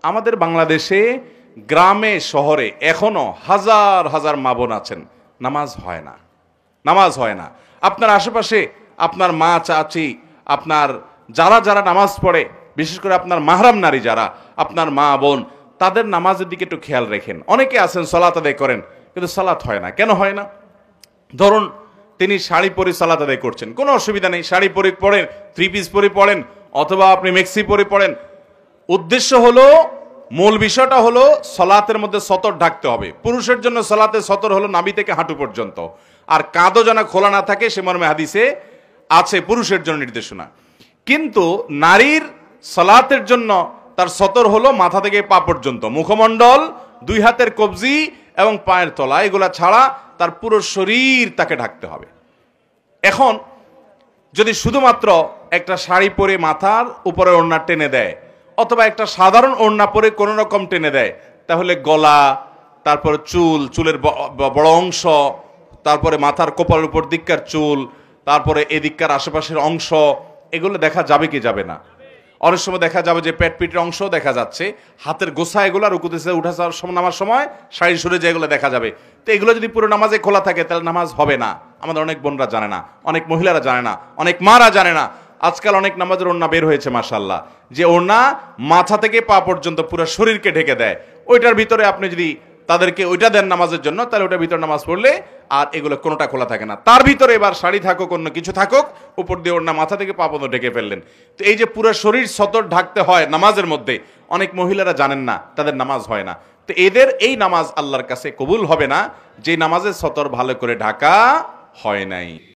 আমাদের বাংলাদেশে গ্রামে শহরে এখনো হাজার হাজার মা বোন আছেন, নামাজ হয় না, নামাজ হয় না। আপনার আশেপাশে আপনার মা চাচি, আপনার যারা যারা নামাজ পড়ে, বিশেষ করে আপনার মাহরাম নারী যারা, আপনার মা বোন, তাদের নামাজের দিকে একটু খেয়াল রাখেন। অনেকে আছেন সালাত আদায় করেন, কিন্তু সালাত হয় না। কেন হয় না? ধরুন তিনি শাড়ি পরে সালাত আদায় করছেন, কোনো অসুবিধা নেই, শাড়ি পরে পড়েন, থ্রি পিস পরে পড়েন, অথবা আপনি মেক্সি পরে পড়েন। উদ্দেশ্য হলো, মূল বিষয়টা হলো সলাতের মধ্যে সতর ঢাকতে হবে। পুরুষের জন্য সলাতের সতর হলো নাভি থেকে হাঁটু পর্যন্ত, আর কাঁধও যেন খোলা না থাকে, সে মর্মে হাদিসে আছে পুরুষের জন্য নির্দেশনা। কিন্তু নারীর সলাতের জন্য তার সতর হলো মাথা থেকে পা পর্যন্ত, মুখমণ্ডল, দুই হাতের কবজি এবং পায়ের তলা, এগুলা ছাড়া তার পুরো শরীর তাকে ঢাকতে হবে। এখন যদি শুধুমাত্র একটা শাড়ি পরে মাথার উপরে ওড়না টেনে দেয়, অথবা একটা সাধারণ ওড়না পরে কোনো রকম টেনে দেয়, তাহলে গলা, তারপরে চুল, চুলের বড় অংশ, তারপরে মাথার কপালের উপর দিককার চুল, তারপরে এদিককার আশেপাশের অংশ, এগুলো দেখা যাবে কি যাবে না? অনেক সময় দেখা যাবে যে পেট পিটের অংশ দেখা যাচ্ছে, হাতের গোছা, এগুলো রুকুতেছে উঠা নামার সময় শাড়ি সরে যায়, এগুলো দেখা যাবে। তো এগুলো যদি পুরো নামাজে খোলা থাকে তাহলে নামাজ হবে না। আমাদের অনেক বোনরা জানে না, অনেক মহিলারা জানে না, অনেক মারা জানে না। আজকাল অনেক নামাজের ওড়না বের হয়েছে মাশাআল্লাহ, যে ওড়না মাথা থেকে পা পর্যন্ত পুরো শরীরকে ঢেকে দেয়। ওইটার ভিতরে আপনি যদি তাদেরকে ওইটা দেন নামাজের জন্য, তাহলে ওটার ভিতরে নামাজ পড়লে আর এগুলো কোনোটা খোলা থাকে না। তার ভিতরে এবার শাড়ি থাকুক, অন্য কিছু থাকুক, উপর দিয়ে ওড়না মাথা থেকে পা পর্যন্ত ঢেকে ফেললেন। তো এই যে পুরো শরীর সতর ঢাকতে হয় নামাজের মধ্যে, অনেক মহিলারা জানেন না, তাদের নামাজ হয় না। তো এদের এই নামাজ আল্লাহর কাছে কবুল হবে না, যে নামাজের সতর ভালো করে ঢাকা হয় নাই।